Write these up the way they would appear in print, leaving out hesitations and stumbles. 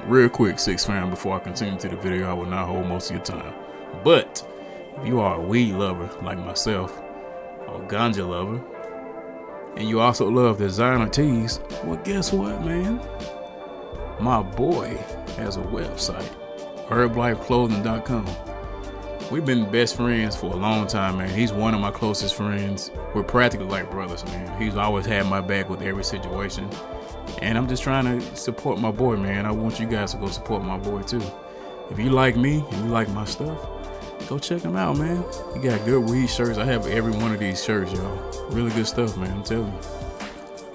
Real quick, Six Fam, before I continue to the video, I will not hold most of your time. But if you are a weed lover like myself, or a ganja lover, and you also love designer tees, well, guess what, man? My boy has a website, herblifeclothing.com. We've been best friends for a long time, man. He's one of my closest friends. We're practically like brothers, man. He's always had my back with every situation. And I'm just trying to support my boy, man. I want you guys to go support my boy, too. If you like me and you like my stuff, go check him out, man. He got good weed shirts. I have every one of these shirts, y'all. Really good stuff, man. I'm telling you.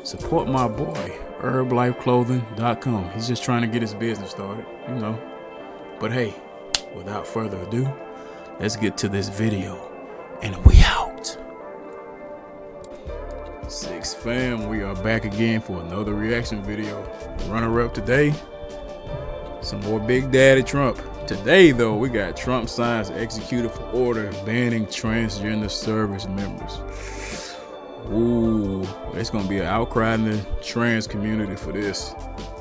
Support my boy, herblifeclothing.com. He's just trying to get his business started, you know. But hey, without further ado, let's get to this video, and we out. Six Fam, we are back again for another reaction video. Runner-up today, some more Big Daddy Trump. Today, though, we got Trump signs executive order banning transgender service members. Ooh, it's gonna be an outcry in the trans community for this.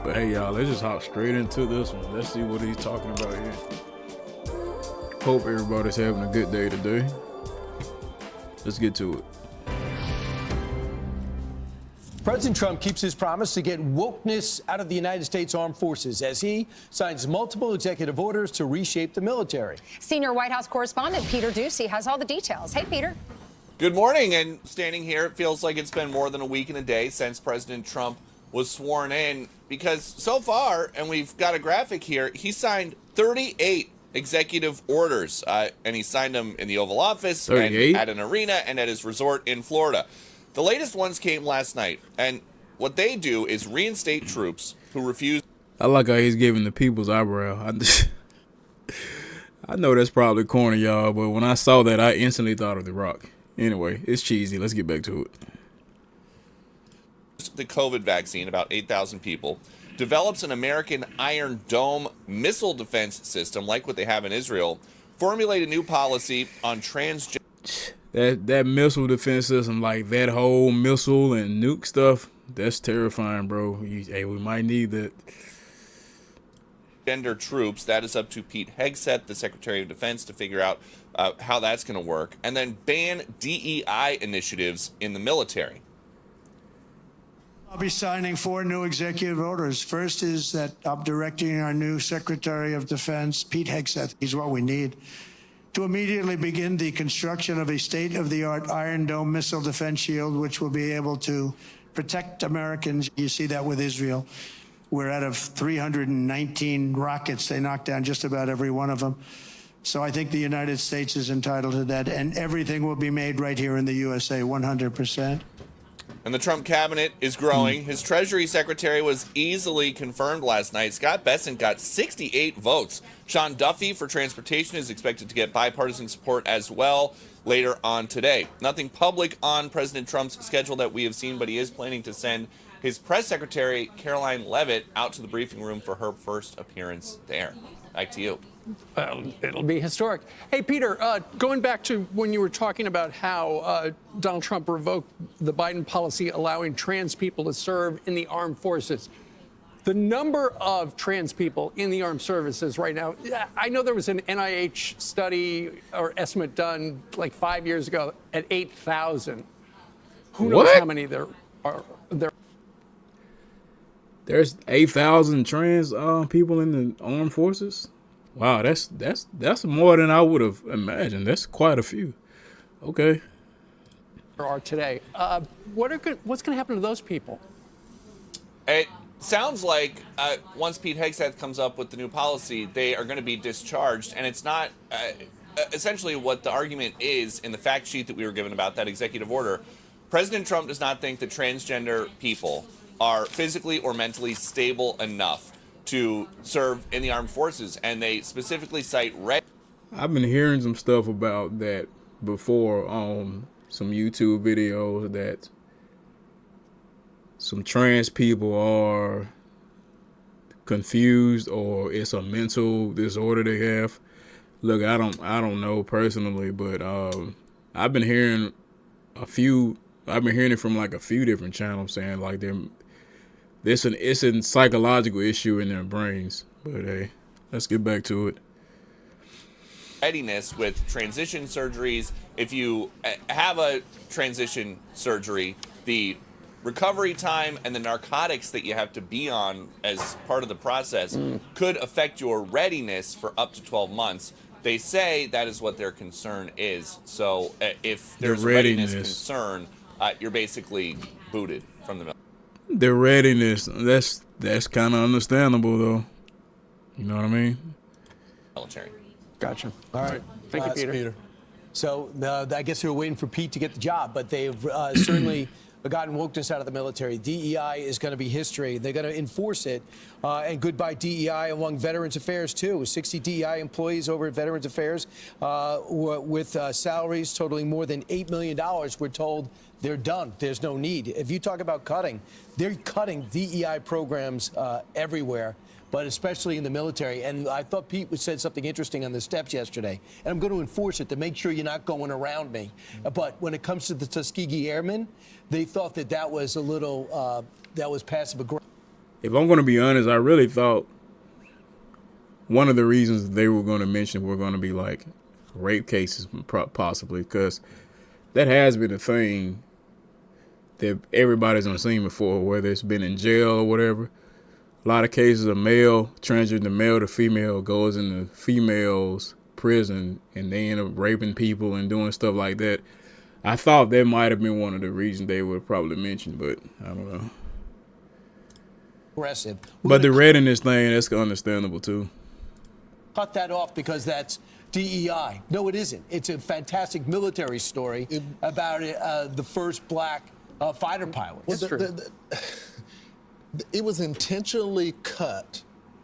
But hey, y'all, let's just hop straight into this one. Let's see what he's talking about here. Hope everybody's having a good day today. Let's get to it. President Trump keeps his promise to get wokeness out of the United States Armed Forces as he signs multiple executive orders to reshape the military. Senior White House correspondent Peter Doocy has all the details. Hey, Peter. Good morning. And standing here, it feels like it's been more than a week and a day since President Trump was sworn in, because so far, and we've got a graphic here, he signed 38 executive orders, and he signed them in the Oval Office, and at an arena, and at his resort in Florida. The latest ones came last night, and what they do is reinstate troops who refuse. I like how he's giving the people's eyebrow. I know that's probably corny, y'all, but when I saw that, I instantly thought of The Rock. Anyway, it's cheesy. Let's get back to it. The COVID vaccine, about 8,000 people, develops an American Iron Dome missile defense system like what they have in Israel, formulate a new policy on transgender. That missile defense system, like that whole missile and nuke stuff, that's terrifying, bro. Hey, we might need that. Gender troops, that is up to Pete Hegseth, the Secretary of Defense, to figure out how that's going to work. And then ban DEI initiatives in the military. I'll be signing 4 new executive orders. First is that I'm directing our new Secretary of Defense, Pete Hegseth, he's what we need, to immediately begin the construction of a state-of-the-art Iron Dome missile defense shield, which will be able to protect Americans. You see that with Israel. We're out of 319 rockets. They knocked down just about every one of them. So I think the United States is entitled to that, and everything will be made right here in the USA, 100%. And the Trump cabinet is growing. His Treasury Secretary was easily confirmed last night. Scott Bessent got 68 votes. Sean Duffy for transportation is expected to get bipartisan support as well later on today. Nothing public on President Trump's schedule that we have seen, but he is planning to send his press secretary, Caroline Leavitt, out to the briefing room for her first appearance there. Back to you. It'll be historic. Hey, Peter, going back to when you were talking about how Donald Trump revoked the Biden policy allowing trans people to serve in the armed forces. The number of trans people in the armed services right now, I know there was an NIH study or estimate done like 5 years ago at 8,000. Who knows how many there are? There's 8,000 trans people in the armed forces. Wow, that's more than I would have imagined. That's quite a few. Okay. There are today. What's going to happen to those people? It sounds like once Pete Hegseth comes up with the new policy, they are going to be discharged, and it's not essentially what the argument is in the fact sheet that we were given about that executive order. President Trump does not think that transgender people are physically or mentally stable enough to serve in the armed forces, and they specifically cite red. I've been hearing some stuff about that before on some YouTube videos, that some trans people are confused or it's a mental disorder they have. Look, I don't know personally, but I've been hearing it from like a few different channels saying like it's a psychological issue in their brains. But hey, let's get back to it. Readiness with transition surgeries. If you have a transition surgery, the recovery time and the narcotics that you have to be on as part of the process could affect your readiness for up to 12 months. They say that is what their concern is. So if there's a readiness concern, you're basically booted from the military. The readiness, that's kind of understandable, though. You know what I mean? Military. Gotcha. All right. Thank you, Peter. So I guess they were waiting for Pete to get the job, but they've certainly gotten wokeness out of the military. DEI is going to be history. They're going to enforce it. And goodbye DEI among Veterans Affairs, too. 60 DEI employees over at Veterans Affairs with salaries totaling more than $8 million. We're told they're done. There's no need. If you talk about cutting, they're cutting DEI programs everywhere, but especially in the military. And I thought Pete said something interesting on the steps yesterday, and I'm going to enforce it to make sure you're not going around me. But when it comes to the Tuskegee Airmen, they thought that was a little, that was passive aggressive. If I'm going to be honest, I really thought one of the reasons they were going to mention were going to be like rape cases, possibly, because that has been a thing that everybody's on seen before, whether it's been in jail or whatever. A lot of cases of male transgender male to female goes in the female's prison and they end up raping people and doing stuff like that. I thought that might have been one of the reasons they would probably mention, but I don't know. Aggressive. But the readiness thing, that's understandable too. Cut that off because that's DEI. No, it isn't. It's a fantastic military story about the first black fighter pilot. Well, it was intentionally cut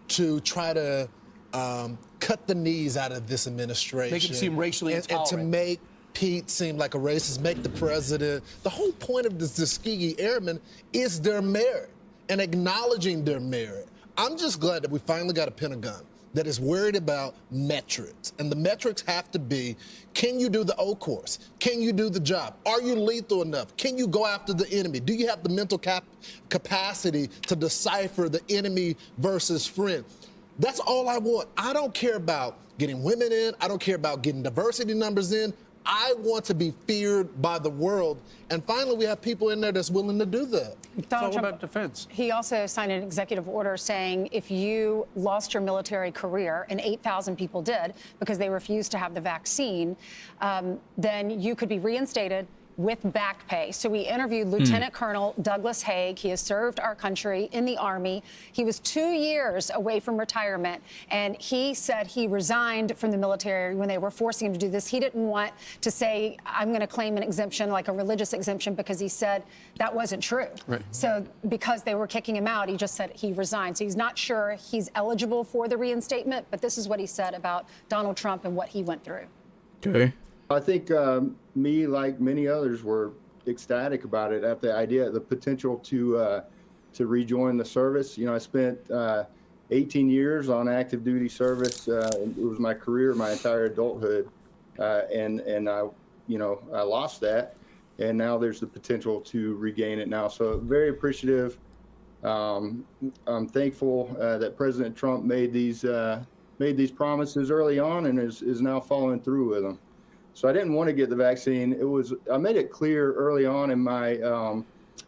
to try to cut the knees out of this administration. Make him seem racially intolerant. And to make Pete seem like a racist, make the president. The whole point of the Tuskegee Airmen is their merit and acknowledging their merit. I'm just glad that we finally got a Pentagon that is worried about metrics. And the metrics have to be, can you do the O course? Can you do the job? Are you lethal enough? Can you go after the enemy? Do you have the mental capacity to decipher the enemy versus friend? That's all I want. I don't care about getting women in. I don't care about getting diversity numbers in. I want to be feared by the world. And finally, we have people in there that's willing to do that. It's all about defense. He also signed an executive order saying if you lost your military career, and 8,000 people did because they refused to have the vaccine, then you could be reinstated with back pay. So we interviewed Lieutenant Colonel Douglas Haig. He has served our country in the Army. He was 2 years away from retirement, and he said he resigned from the military when they were forcing him to do this. He didn't want to say, I'm going to claim an exemption, like a religious exemption, because he said that wasn't true. Right. So because they were kicking him out, he just said he resigned. So he's not sure he's eligible for the reinstatement, but this is what he said about Donald Trump and what he went through. Okay. I think me, like many others, were ecstatic about it at the idea, the potential to rejoin the service. You know, I spent 18 years on active duty service. It was my career, my entire adulthood, and I, you know, I lost that, and now there's the potential to regain it now. So very appreciative. I'm thankful that President Trump made these promises early on and is now following through with them. So I didn't want to get the vaccine. I made it clear early on in my, you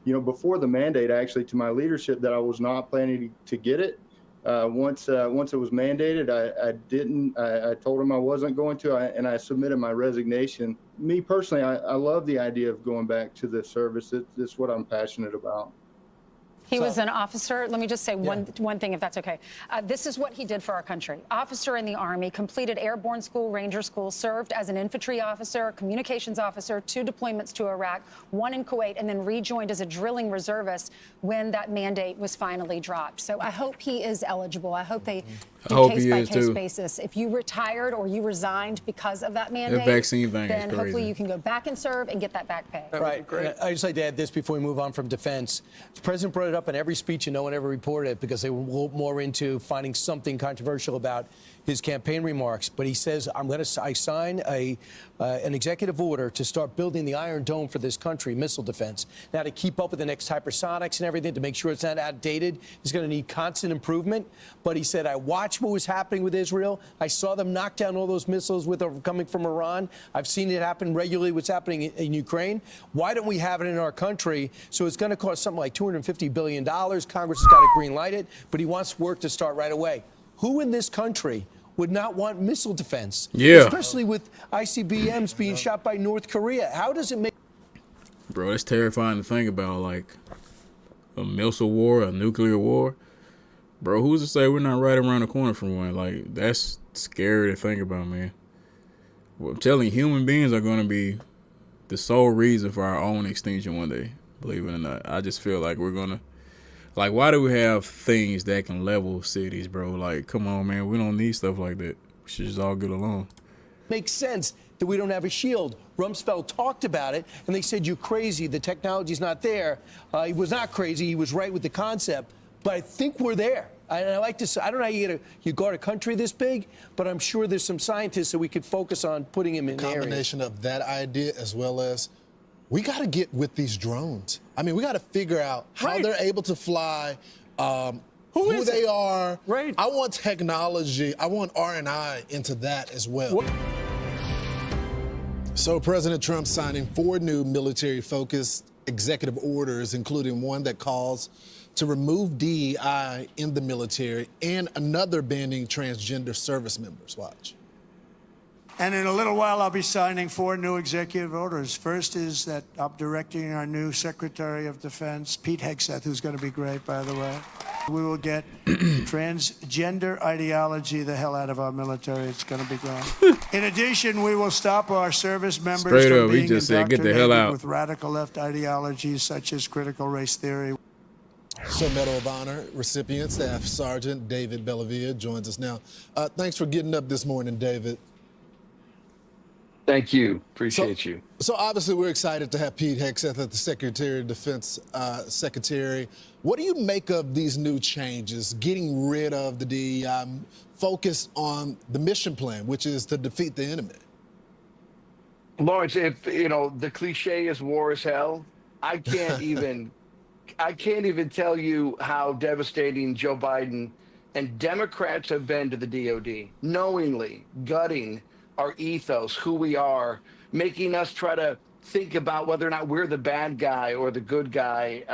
know, before the mandate, actually, to my leadership that I was not planning to get it. Once it was mandated, I told them I wasn't going to, and I submitted my resignation. Me personally, I love the idea of going back to the service. It's what I'm passionate about. He was an officer. Let me just say one thing, if that's okay. This is what he did for our country. Officer in the Army, completed airborne school, Ranger school, served as an infantry officer, communications officer, 2 deployments to Iraq, 1 in Kuwait, and then rejoined as a drilling reservist when that mandate was finally dropped. So I hope he is eligible. I hope they do case-by-case basis. If you retired or you resigned because of that mandate, vaccine thing then is crazy. hopefully you can go back and serve and get that back pay. Right. I just like to add this before we move on from defense. The president brought it up up in every speech and no one ever reported it because they were more into finding something controversial about his campaign remarks. But he says, I sign an executive order to start building the Iron Dome for this country, missile defense. Now, to keep up with the next hypersonics and everything, to make sure it's not outdated, he's going to need constant improvement. But he said, I watched what was happening with Israel. I saw them knock down all those missiles coming from Iran. I've seen it happen regularly, what's happening in Ukraine. Why don't we have it in our country? So it's going to cost something like $250 billion. Congress has got to green light it, but he wants work to start right away. Who in this country would not want missile defense? Yeah. Especially with ICBMs being shot by North Korea. How does it make... Bro, it's terrifying to think about, like, a missile war, a nuclear war. Bro, who's to say we're not right around the corner from one? Like, that's scary to think about, man. Well, I'm telling you, human beings are going to be the sole reason for our own extinction one day, believe it or not. I just feel like we're going to... Like, why do we have things that can level cities, bro? Like, come on, man. We don't need stuff like that. We should just all get along. Makes sense that we don't have a shield. Rumsfeld talked about it, and they said, you're crazy. The technology's not there. He was not crazy. He was right with the concept. But I think we're there. And I like to say, I don't know how you guard a country this big, but I'm sure there's some scientists that we could focus on putting him in areas. Combination of that idea as well as we got to get with these drones. I mean, we got to figure out how they're able to fly, who they are. Right. I want technology. I want R&I into that as well. So President Trump signing 4 new military-focused executive orders, including one that calls to remove DEI in the military and another banning transgender service members. Watch. And in a little while, I'll be signing 4 new executive orders. First is that I'm directing our new Secretary of Defense, Pete Hegseth, who's going to be great, by the way. We will get transgender ideology the hell out of our military. It's going to be gone. In addition, we will stop our service members Straight from up, he being just said, "Get the hell indoctrinated out." with radical left ideologies such as critical race theory. So Medal of Honor recipient, Staff Sergeant David Bellavia joins us now. Thanks for getting up this morning, David. Thank you. Appreciate you. So obviously we're excited to have Pete Hegseth as the Secretary of Defense Secretary. What do you make of these new changes, getting rid of the DEI, focus on the mission plan, which is to defeat the enemy? Lawrence, if the cliche is war is hell, I can't even tell you how devastating Joe Biden and Democrats have been to the DOD, knowingly gutting our ethos, who we are, making us try to think about whether or not we're the bad guy or the good guy.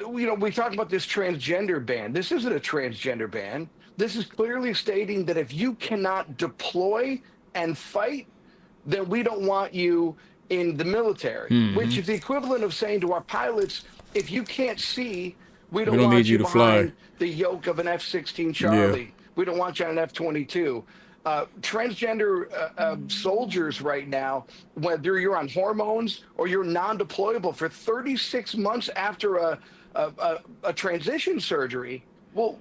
We talk about this transgender ban. This isn't a transgender ban. This is clearly stating that if you cannot deploy and fight, then we don't want you in the military, which is the equivalent of saying to our pilots, if you can't see, we don't want need you to behind fly the yoke of an F-16 Charlie. Yeah. We don't want you on an F-22. Transgender soldiers right now, whether you're on hormones or you're non-deployable for 36 months after a transition surgery, well,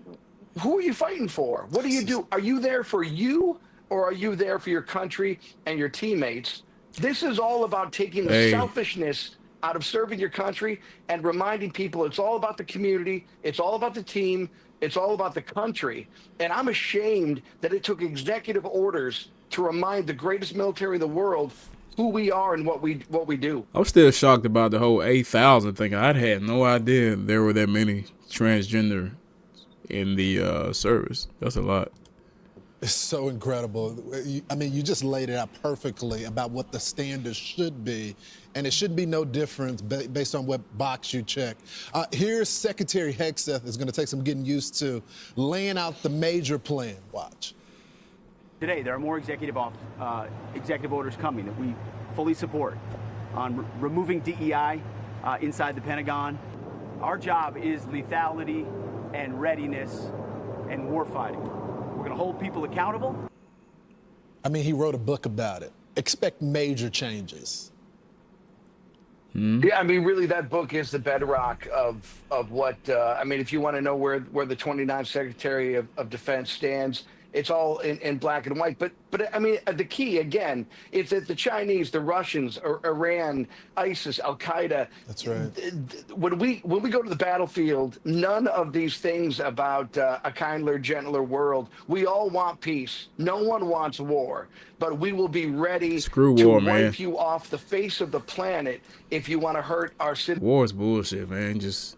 who are you fighting for? What do you do? Are you there for you, or are you there for your country and your teammates? This is all about taking the selfishness out of serving your country and reminding people it's all about the community, it's all about the team, it's all about the country. And I'm ashamed that it took executive orders to remind the greatest military in the world who we are and what we do. I'm still shocked about the whole 8,000 thing. I had no idea there were that many transgender in the service. That's a lot. It's so incredible. I mean, you just laid it out perfectly about what the standards should be, and it should be no different based on what box you check. Here's Secretary Hegseth is going to take some getting used to, laying out the major plan. Watch. Today, there are more executive orders coming that we fully support on removing DEI inside the Pentagon. Our job is lethality and readiness and warfighting. We're going to hold people accountable. I mean, he wrote a book about it. Expect major changes. Yeah, I mean, really, that book is the bedrock of what, I mean, if you want to know where the 29th Secretary of Defense stands, it's all in black and white. But I mean, the key again is that the Chinese, the Russians, or Iran, ISIS, Al Qaeda. That's right. When we go to the battlefield, none of these things about a kinder, gentler world. We all want peace. No one wants war, but we will be ready Screw to war, wipe man. you off the face of the planet if you want to hurt our citizens. War is bullshit, man. Just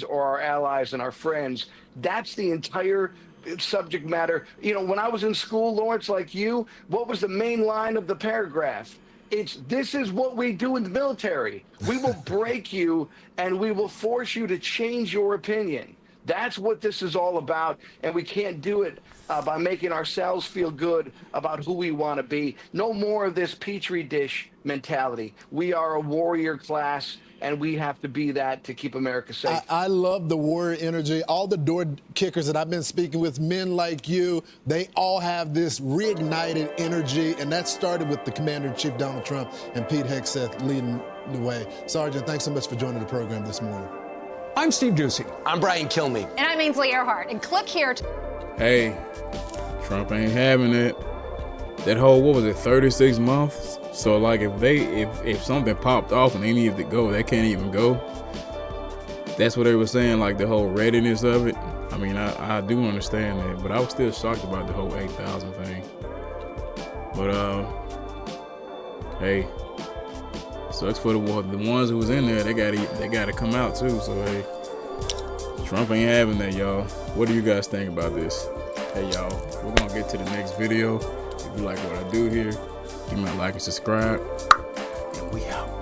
Or our allies and our friends. That's the entire subject matter. You know, when I was in school, Lawrence, like you, what was the main line of the paragraph? It's, this is what we do in the military. We will break you and we will force you to change your opinion. That's what this is all about, and we can't do it by making ourselves feel good about who we want to be. No more of this petri dish mentality. We are a warrior class, and we have to be that to keep America safe. I love the warrior energy. All the door kickers that I've been speaking with, men like you, they all have this reignited energy, and that started with the Commander-in-Chief Donald Trump and Pete Hegseth leading the way. Sergeant, thanks so much for joining the program this morning. I'm Steve Doocy. I'm Brian Kilmeade. And I'm Ainsley Earhart. And click here to hey, Trump ain't having it. That whole, what was it, 36 months? So like if something popped off and they needed to go, they can't even go. That's what they were saying, like the whole readiness of it. I mean, I do understand that, but I was still shocked about the whole 8,000 thing. But hey, sucks for the ones who was in there. They gotta come out too. So hey, Trump ain't having that, y'all. What do you guys think about this? Hey y'all, we're gonna get to the next video. If you like what I do here, give me a like and subscribe, and we out.